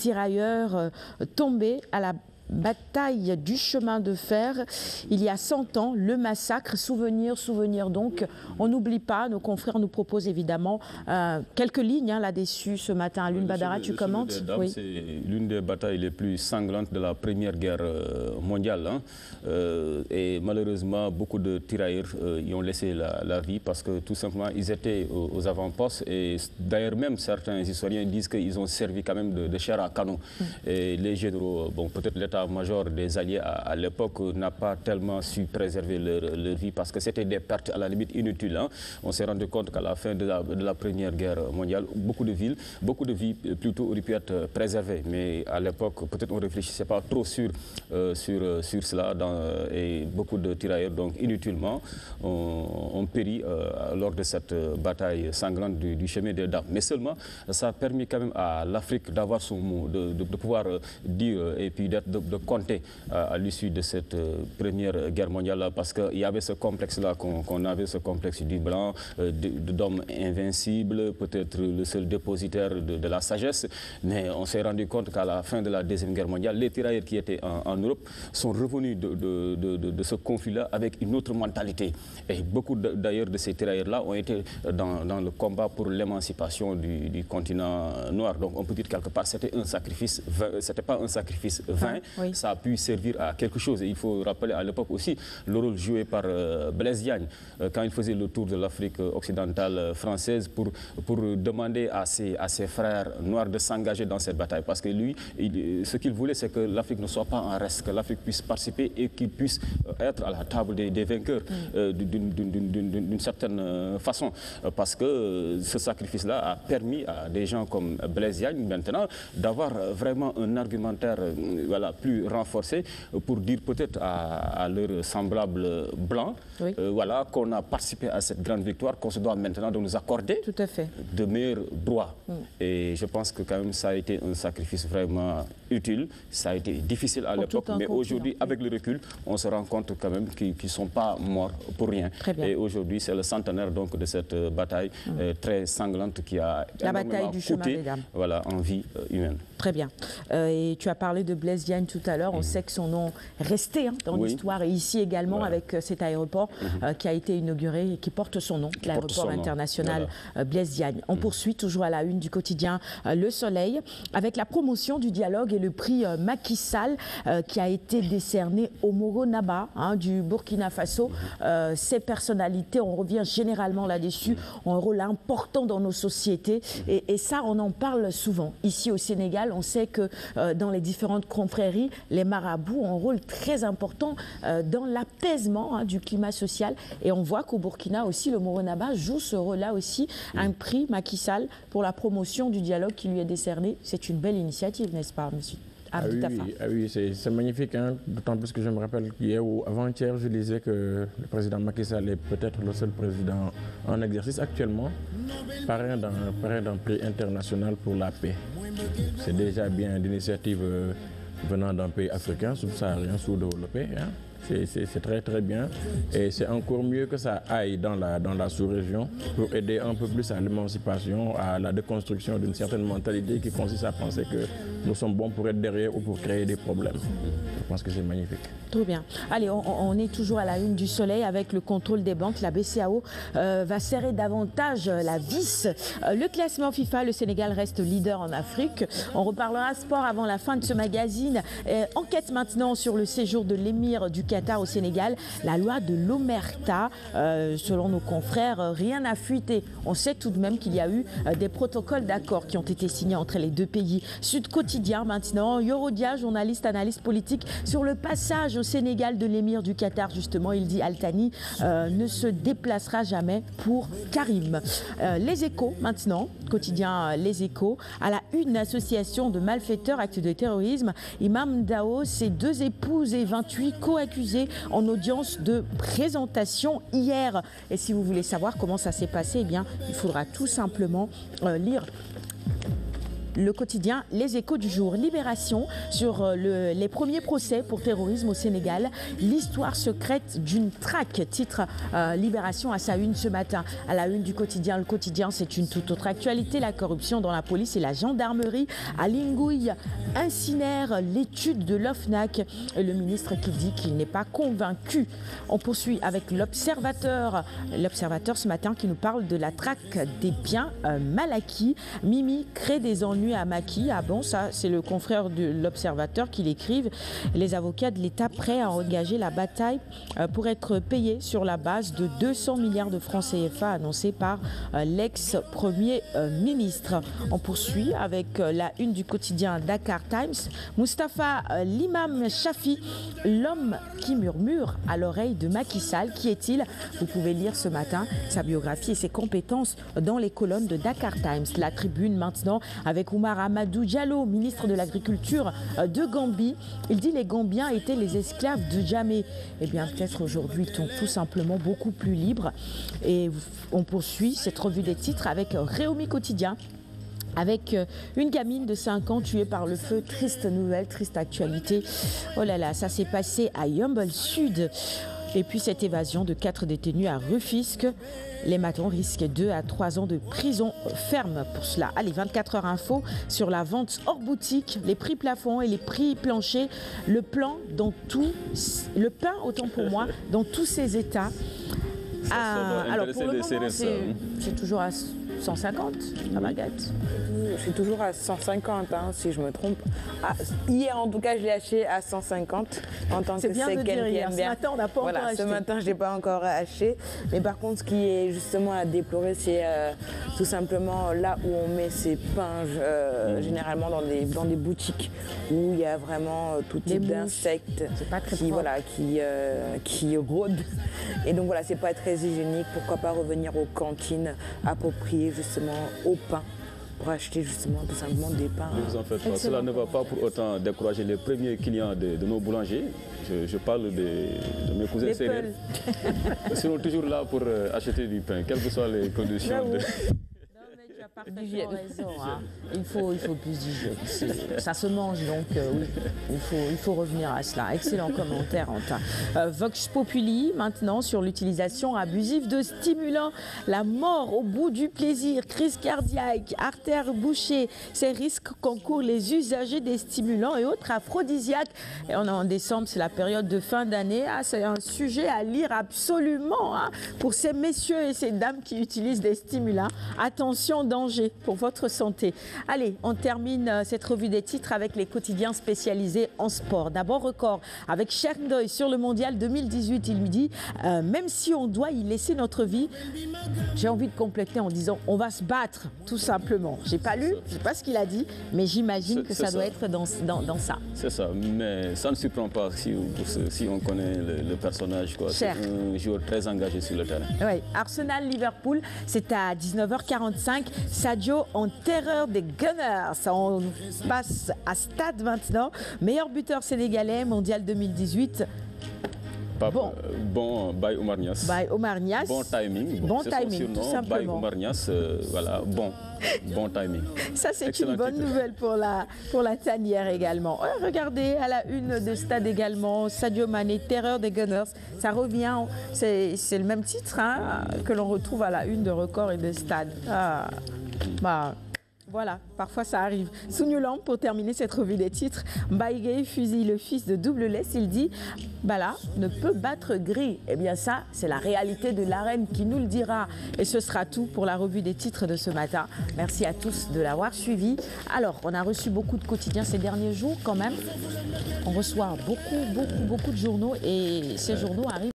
tirailleurs tombés à la bataille du chemin de fer il y a 100 ans, le massacre, souvenir donc, on n'oublie pas, nos confrères nous proposent évidemment quelques lignes là-dessus ce matin. Alun Badara, tu commentes? Oui. C'est l'une des batailles les plus sanglantes de la Première Guerre mondiale. Et malheureusement, beaucoup de tirailleurs y ont laissé la vie parce que tout simplement, ils étaient aux avant-postes et d'ailleurs même certains historiens disent qu'ils ont servi quand même de chair à canon. Et les généraux, bon, peut-être l'état-major des Alliés à l'époque n'a pas tellement su préserver leur vie parce que c'était des pertes à la limite inutiles. On s'est rendu compte qu'à la fin de la Première Guerre mondiale, beaucoup de vies plutôt auraient pu être préservées. Mais à l'époque, peut-être on ne réfléchissait pas trop sur cela et beaucoup de tirailleurs, donc inutilement, ont péri lors de cette bataille sanglante du chemin des dames. Mais seulement, ça a permis quand même à l'Afrique d'avoir son mot, de pouvoir dire et puis de compter à l'issue de cette Première Guerre mondiale parce qu'il y avait ce complexe-là qu'on avait, ce complexe du blanc, d'hommes invincibles, peut-être le seul dépositaire de la sagesse, mais on s'est rendu compte qu'à la fin de la Deuxième Guerre mondiale, les tirailleurs qui étaient en Europe sont revenus de ce conflit-là avec une autre mentalité. Et beaucoup d'ailleurs de ces tirailleurs-là ont été dans le combat pour l'émancipation du continent noir. Donc on peut dire quelque part c'était un sacrifice, c'était pas un sacrifice vain, oui. Ça a pu servir à quelque chose. Et il faut rappeler à l'époque aussi le rôle joué par Blaise Diagne quand il faisait le tour de l'Afrique occidentale française pour demander à ses frères noirs de s'engager dans cette bataille. Parce que lui, ce qu'il voulait, c'est que l'Afrique ne soit pas en reste, que l'Afrique puisse participer et qu'il puisse être à la table des vainqueurs d'une certaine façon. Parce que ce sacrifice-là a permis à des gens comme Blaise Diagne maintenant d'avoir vraiment un argumentaire plus renforcé pour dire peut-être à leurs semblables blancs qu'on a participé à cette grande victoire, qu'on se doit maintenant de nous accorder de meilleurs droits. Et je pense que quand même ça a été un sacrifice vraiment utile, ça a été difficile à l'époque, mais aujourd'hui avec le recul, on se rend compte quand même qu'ils ne sont pas morts pour rien. Et aujourd'hui c'est le centenaire donc de cette bataille très sanglante qui a énormément coûté en vie humaine. Très bien. Et tu as parlé de Blaise Diagne tout à l'heure. On sait que son nom restait dans l'histoire et ici également avec cet aéroport qui a été inauguré et qui porte son nom, l'aéroport international Blaise Diagne. On poursuit toujours à la une du quotidien Le Soleil avec la promotion du dialogue et le prix Macky Sall qui a été décerné au Moro Naba du Burkina Faso. Ces personnalités, on revient généralement là-dessus, ont un rôle important dans nos sociétés et ça on en parle souvent. Ici au Sénégal, on sait que dans les différentes confréries, les marabouts ont un rôle très important dans l'apaisement du climat social. Et on voit qu'au Burkina aussi, le Moro Naba joue ce rôle-là aussi. Un prix Macky Sall pour la promotion du dialogue qui lui est décerné. C'est une belle initiative, n'est-ce pas, monsieur? Oui, c'est magnifique, d'autant plus que je me rappelle qu'hier ou avant-hier, je disais que le président Macky Sall est peut-être le seul président en exercice actuellement, parrain d'un prix international pour la paix. C'est déjà bien d'initiative venant d'un pays africain, subsaharien, sous-développé. C'est très très bien et c'est encore mieux que ça aille dans la sous-région pour aider un peu plus à l'émancipation, à la déconstruction d'une certaine mentalité qui consiste à penser que nous sommes bons pour être derrière ou pour créer des problèmes. Je pense que c'est magnifique. Très bien. Allez, on est toujours à la une du Soleil avec le contrôle des banques. La BCEAO va serrer davantage la vis. Le classement FIFA, le Sénégal reste leader en Afrique. On reparlera sport avant la fin de ce magazine. Enquête maintenant sur le séjour de l'émir du Qatar au Sénégal. La loi de l'Omerta, selon nos confrères, rien n'a fuité. On sait tout de même qu'il y a eu des protocoles d'accord qui ont été signés entre les deux pays. Sud Quotidien maintenant, Yorodia, journaliste, analyste politique, sur le passage au Sénégal de l'émir du Qatar, justement, il dit Al-Thani ne se déplacera jamais pour Karim. Les Échos maintenant, quotidien Les Échos, à la une association de malfaiteurs, actes de terrorisme, Imam Dao, ses 2 épouses et 28 co-accusés en audience de présentation hier. Et si vous voulez savoir comment ça s'est passé, eh bien, il faudra tout simplement lire le quotidien Les Échos du jour. Libération sur les premiers procès pour terrorisme au Sénégal. L'histoire secrète d'une traque. Titre Libération à sa une ce matin. À la une du quotidien. Le quotidien, c'est une toute autre actualité. La corruption dans la police et la gendarmerie. À Lingouille, incinère l'étude de l'OFNAC. Et le ministre qui dit qu'il n'est pas convaincu. On poursuit avec l'Observateur. L'Observateur ce matin qui nous parle de la traque des biens mal acquis. Mimi crée des ennuis à Macky. Ah bon, ça c'est le confrère de l'Observateur qui l'écrive. Les avocats de l'État prêts à engager la bataille pour être payés sur la base de 200 milliards de francs CFA annoncés par l'ex-premier ministre. On poursuit avec la une du quotidien Dakar Times. Moustapha l'imam Chafi, l'homme qui murmure à l'oreille de Macky Sall. Qui est-il? Vous pouvez lire ce matin sa biographie et ses compétences dans les colonnes de Dakar Times. La Tribune maintenant avec Oumar Amadou Diallo, ministre de l'Agriculture de Gambie. Il dit les Gambiens étaient les esclaves de jamais. Eh bien peut-être aujourd'hui ils sont tout simplement beaucoup plus libres. Et on poursuit cette revue des titres avec Réumi Quotidien. Avec une gamine de 5 ans tuée par le feu. Triste nouvelle, triste actualité. Oh là là, ça s'est passé à Yeumbeul Sud. Et puis cette évasion de 4 détenus à Rufisque. Les matons risquent 2 à 3 ans de prison ferme pour cela. Allez, 24 heures info sur la vente hors boutique, les prix plafonds et les prix planchers. Le pain, autant pour moi, dans tous ses états. Alors pour le moment, c'est toujours à 150 la baguette. C'est toujours à 150 hein, si je me trompe. Hier en tout cas je l'ai acheté à 150 en tant que c'est bien de dire hier. Ce matin on n'a pas encore acheté. Ce matin je n'ai pas encore acheté. Mais par contre ce qui est justement à déplorer c'est tout simplement là où on met ces pains généralement dans des boutiques où il y a vraiment tout type d'insectes qui rôdent. Et donc voilà, c'est pas très hygiénique. Pourquoi pas revenir aux cantines appropriées justement au pain pour acheter justement tout simplement des pains. Ne vous en faites pas. Cela ne va pas pour autant décourager les premiers clients de nos boulangers. Je parle de mes cousins sérieux. Ils seront toujours là pour acheter du pain, quelles que soient les conditions. Parfaitement raison. Hein. Il faut plus d'hygiène. Ça se mange donc oui, il faut revenir à cela. Excellent commentaire, Antin. Vox Populi maintenant sur l'utilisation abusive de stimulants. La mort au bout du plaisir, crise cardiaque, artères bouchées. Ces risques qu'encourent les usagers des stimulants et autres aphrodisiaques. Et on est en décembre, c'est la période de fin d'année. C'est un sujet à lire absolument hein, pour ces messieurs et ces dames qui utilisent des stimulants. Attention, danger pour votre santé. Allez, on termine cette revue des titres avec les quotidiens spécialisés en sport. D'abord, Record avec Chernoy sur le mondial 2018. Il lui dit, même si on doit y laisser notre vie, j'ai envie de compléter en disant, on va se battre, tout simplement. J'ai pas lu, je sais pas ce qu'il a dit, mais j'imagine que ça doit être dans ça. C'est ça, mais ça ne surprend pas si on connaît le personnage. C'est un joueur très engagé sur le terrain. Oui, Arsenal-Liverpool, c'est à 19h45. Sadio en terreur des Gunners. On passe à Stade maintenant. Meilleur buteur sénégalais, mondial 2018. Bon, by Oumar Niasse. By Oumar Niasse. Bon timing. Bon timing, tout simplement. By Oumar Niasse, voilà, bon timing. Ça, c'est une bonne nouvelle pour la tanière également. Regardez, à la une de Stade également, Sadio Mané, terreur des Gunners. Ça revient, c'est le même titre hein, que l'on retrouve à la une de Record et de Stade. Voilà, parfois ça arrive. Sougnoulans, pour terminer cette revue des titres, Mbaye fusille le fils de Double Less. Il dit, Bala ne peut battre Gris. Eh bien ça, c'est la réalité de l'arène qui nous le dira. Et ce sera tout pour la revue des titres de ce matin. Merci à tous de l'avoir suivi. Alors, on a reçu beaucoup de quotidiens ces derniers jours quand même. On reçoit beaucoup de journaux et ces journaux arrivent.